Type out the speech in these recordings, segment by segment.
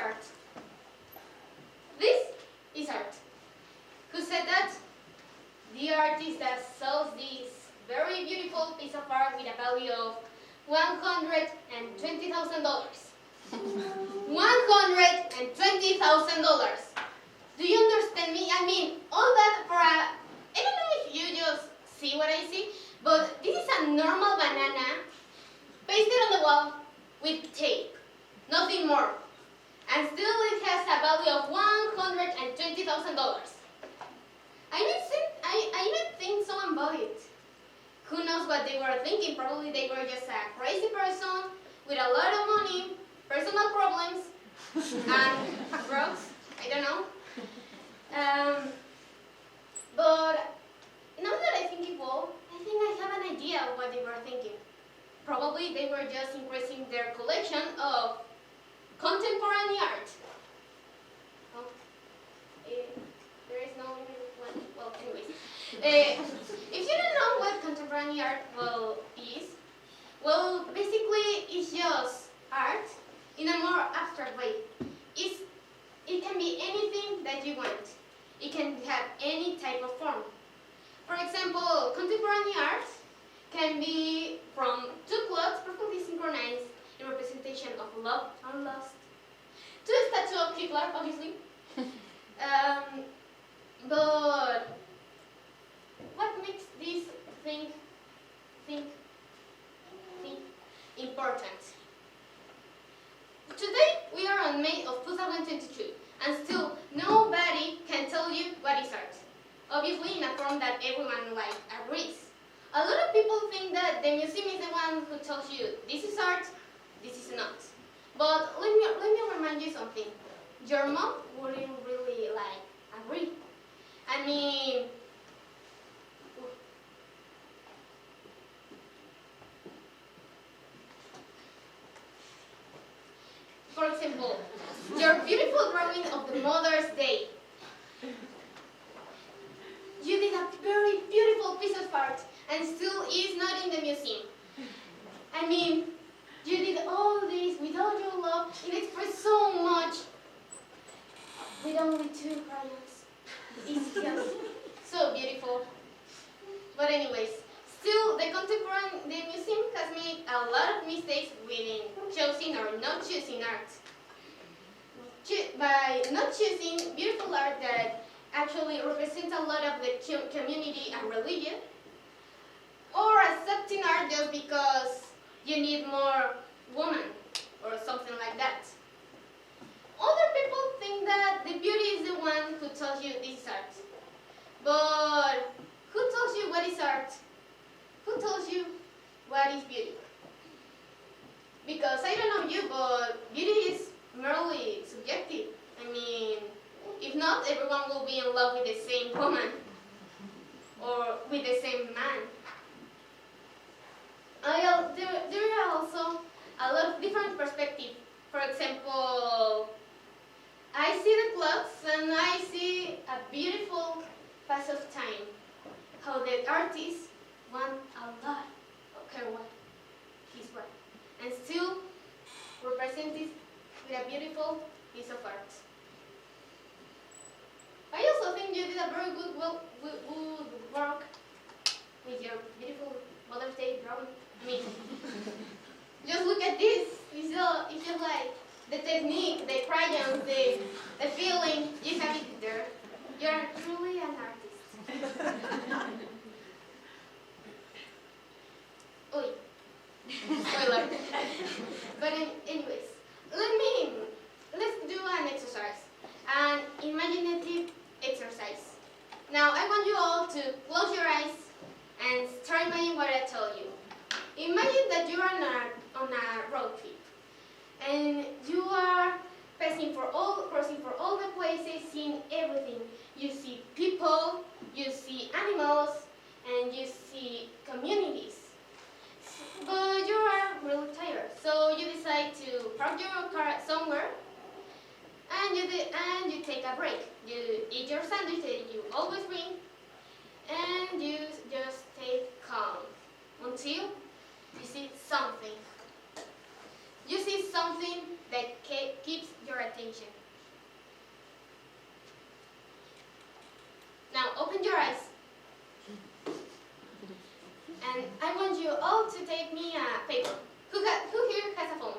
art? This is art. Who said that? The artist that sells this very beautiful piece of art with a value of $120,000. $120,000. Do you understand me? I mean, all that for a... I don't know if you just see what I see, but this is a normal banana pasted on the wall with tape. Nothing more. And still it has a value of $120,000. I even think someone bought it. Who knows what they were thinking? Probably they were just a crazy person with a lot of money, personal problems, and drugs. I don't know. But now that I think it well, I think I have an idea of what they were thinking. Probably they were just increasing their collection of contemporary art. Oh, there is no one. Well, anyways. If you don't know what contemporary art is, well, basically it's just art in a more abstract way. It can be anything that you want. It can have any type of form. For example, contemporary art can be from two clothes perfectly synchronized in representation of love and lust, to a statue of Hitler, obviously. But what makes this thing important? Today we are on May of 2022, and still nobody can tell you what is art. Obviously, in a form that everyone agrees. A lot of people think that the museum is the one who tells you this is art, this is not. But let me remind you something. Your mom wouldn't really agree. I mean, for example, your beautiful drawing of the Mother's Day. You did a very beautiful piece of art and still is not in the museum. I mean, you did all this with all your love and expressed so much with only 2 crayons. It's just so beautiful. But anyways, still the museum has made a lot of mistakes within choosing or not choosing art. By not choosing beautiful art that actually represents a lot of the community and religion, or accepting art just because you need more woman or something like that. Other people think that the beauty is the one who tells you this is art. But who tells you what is art? Who tells you what is beauty? Because I don't know you, but beauty is merely subjective. I mean, if not, everyone will be in love with the same woman or with the same man. There are also a lot of different perspectives. For example, I see the clothes and I see a beautiful pass of time. How the artist want a lot of her wife, his wife, and still represent it with a beautiful piece of art. I also think you did a very good work with your beautiful Mother's Day drawing. I mean, just look at this. It's just like the technique, the crayons, the feeling. You have it there. You're truly an artist. Oy. Spoiler. But anyways, let's do an exercise. An imaginative exercise. Now I want you all to close your eyes and start imagining what I tell you. Imagine that you are on a road trip and you are crossing for all the places, seeing everything. You see people, you see animals, and you see communities. But you are really tired, so you decide to park your car somewhere and you take a break. You eat your sandwich that you always bring, and you just stay calm until you see something. You see something that keeps your attention. attention. Now open your eyes. And I want you all to take me a paper. Who here has a phone?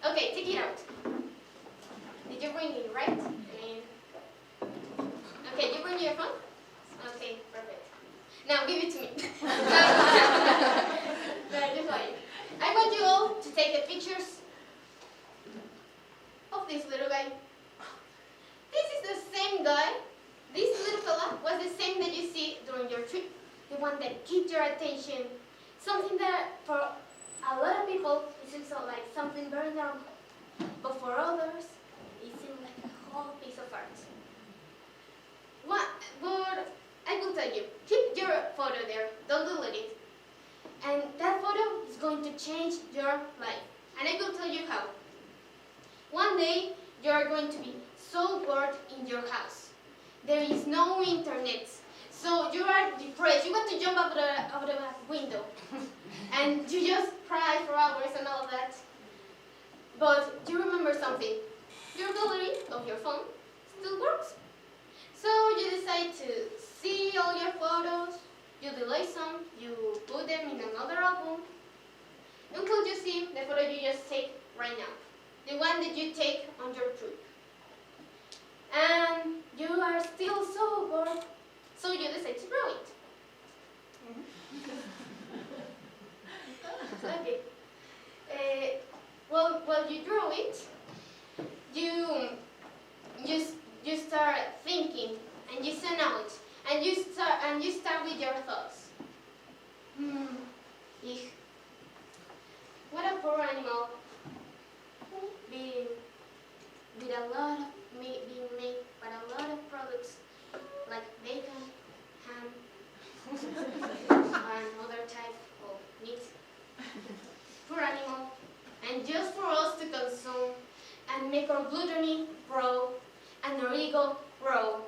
Okay, take it out. Did you bring it, right? Okay, you bring your phone? Okay, perfect. Now give it to me. Just like, I want you all to take the pictures of this little guy. This is the same guy. This little fella was the same that you see during your trip. The one that keeps your attention. Something that for a lot of people it seems like something very normal. But for others, it seems like a whole piece of art. But I will tell you, keep your photo there, don't delete it. And that photo is going to change your life. And I will tell you how. One day, you are going to be so bored in your house. There is no internet. So you are depressed. You want to jump out of the window. And you just cry for hours and all that. But you remember something. Your gallery of your phone still works. So you decide to see all your photos. You delete some. You put them in another album. Until you see the photo you just take right now. The one that you take on your trip. And you are still so bored. So you decide to draw it. Okay. Well, while you draw it, you start thinking, and you zone out, and you start with your thoughts. What a poor animal, being with a lot of being made by a lot of products like bacon, ham, and other type of meat. Poor animal. And just for us to consume and make our gluttony grow and our ego grow.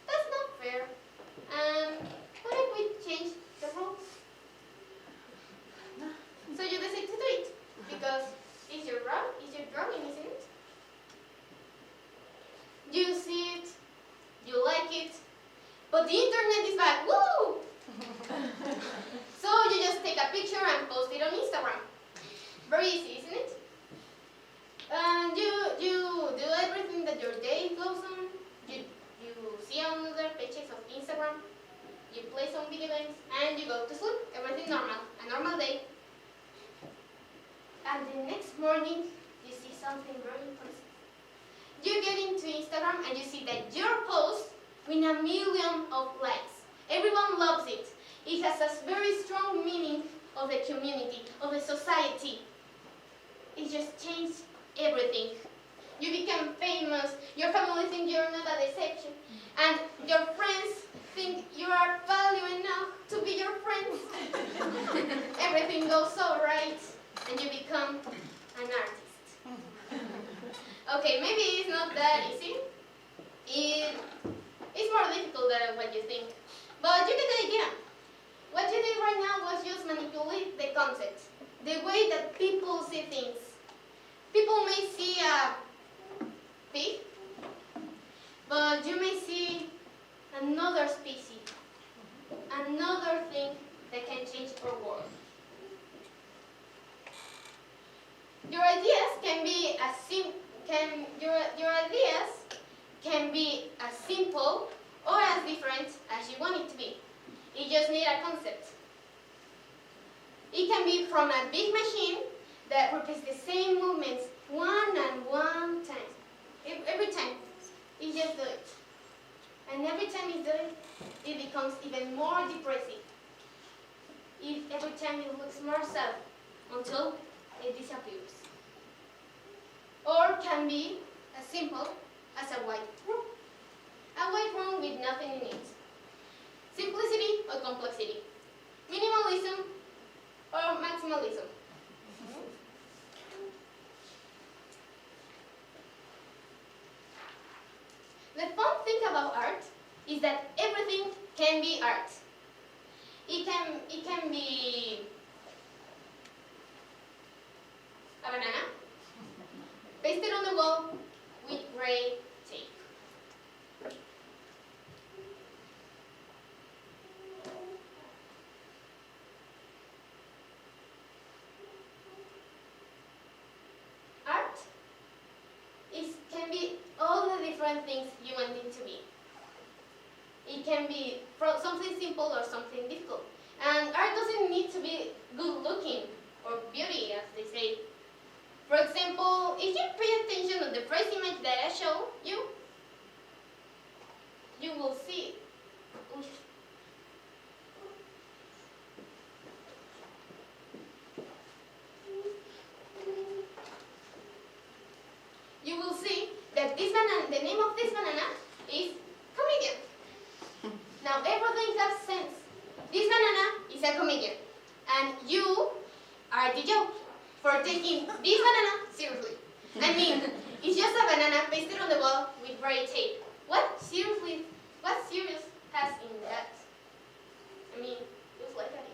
That's not fair. What if we change the rules? So you decide to do it because it's your drawing, isn't it? You see it, you like it, but the internet is like, woo! So you just take a picture and post it on Instagram. Very easy, isn't it? And you do everything that your day goes on. You see another pictures of Instagram. You play some video games and you go to sleep. Everything normal, a normal day. And the next morning, you see something very impressive. You get into Instagram and you see that your post with 1 million of likes. Everyone loves it. It has a very strong meaning of the community, of the society. It just changed everything. You become famous, your family thinks you're not a deception, and your friends think you are valuable enough to be your friends. Everything goes so right, and you become an artist. Okay, maybe it's not that easy. It's more difficult than what you think. But you get the idea. What you did right now was just manipulate the concept, the way that people see things. People may see a pig, but you may see another species, another thing that can change our world. Your ideas can be as simple or as different as you want it to be. You just need a concept. It can be from a big machine that repeats the same movements one time. Every time, you just do it. And every time you do it, it becomes even more depressing. Every time it looks more sad until it disappears. Or can be as simple as a white room. A white room with nothing in it. Simplicity or complexity. Minimalism or maximalism. The fun thing about art is that everything can be art. It can be a banana. pasted on the wall with gray tape. Art can be all the different things you want it to be. It can be from something simple or something difficult. And art doesn't need to be good looking or beauty, as they say. For example, if you pay attention to the first image that I show you, you will see. Oof. You will see that this banana, the name of this banana is comedian. Now everything has sense. This banana is a comedian, and you are the joke for taking this banana seriously. I mean, it's just a banana pasted on the wall with gray tape. What serious has in that? I mean, just like that.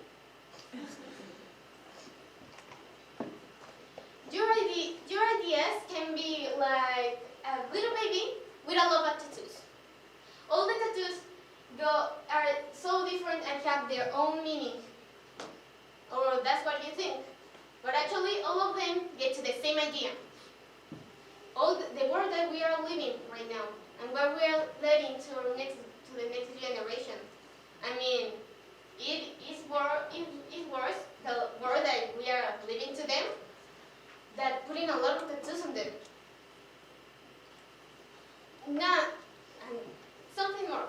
Your ideas can be like a little baby with a lot of tattoos. All the tattoos are so different and have their own meaning. Or that's what you think. But actually, all of them get to the same idea. All the world that we are living right now, and what we are letting to the next generation. I mean, it is worse, the world that we are living to them, that putting a lot of tattoos on them. Now, and something more.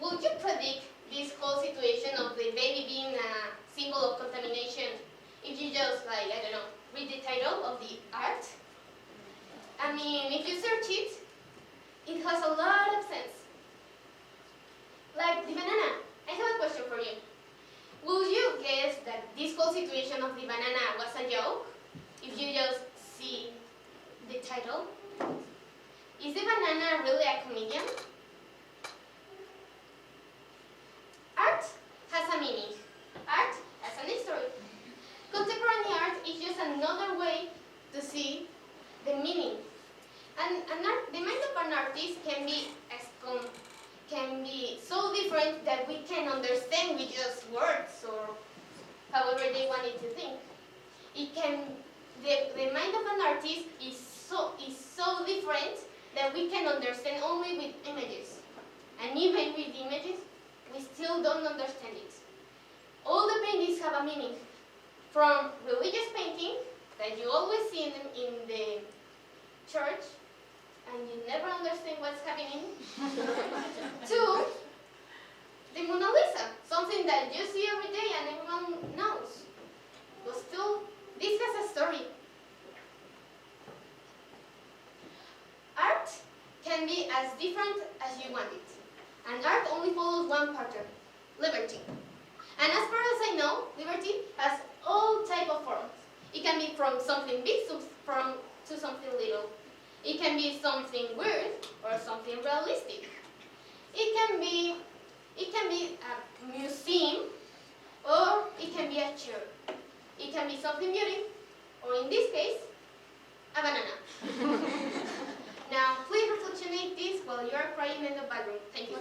Would you predict this whole situation of the baby being a symbol of contamination if you just, like, I don't know, read the title of the art? I mean, if you search it, it has a lot of sense. Like the banana. I have a question for you. Would you guess that this whole situation of the banana was a joke if you just see the title? Is the banana really a comedian? Art has a meaning. Art has an history. Contemporary art is just another way to see the meaning. And the mind of an artist can be so different that we can understand with just words or however they want it to think. The mind of an artist is so different that we can understand only with images. And even with images, we still don't understand it. All the paintings have a meaning. From religious painting that you always see in the church, and you never understand what's happening, to the Mona Lisa, something that you see every day and everyone knows. But still, this has a story. Art can be as different as you want it. And art only follows one pattern: liberty. And as far as I know, liberty has all type of forms. It can be from something big to something little. It can be something weird or something realistic. It can be a museum, or it can be a chair. It can be something beauty, or in this case, a banana. Now, please reflectionate this while you are crying in the background. Thank you.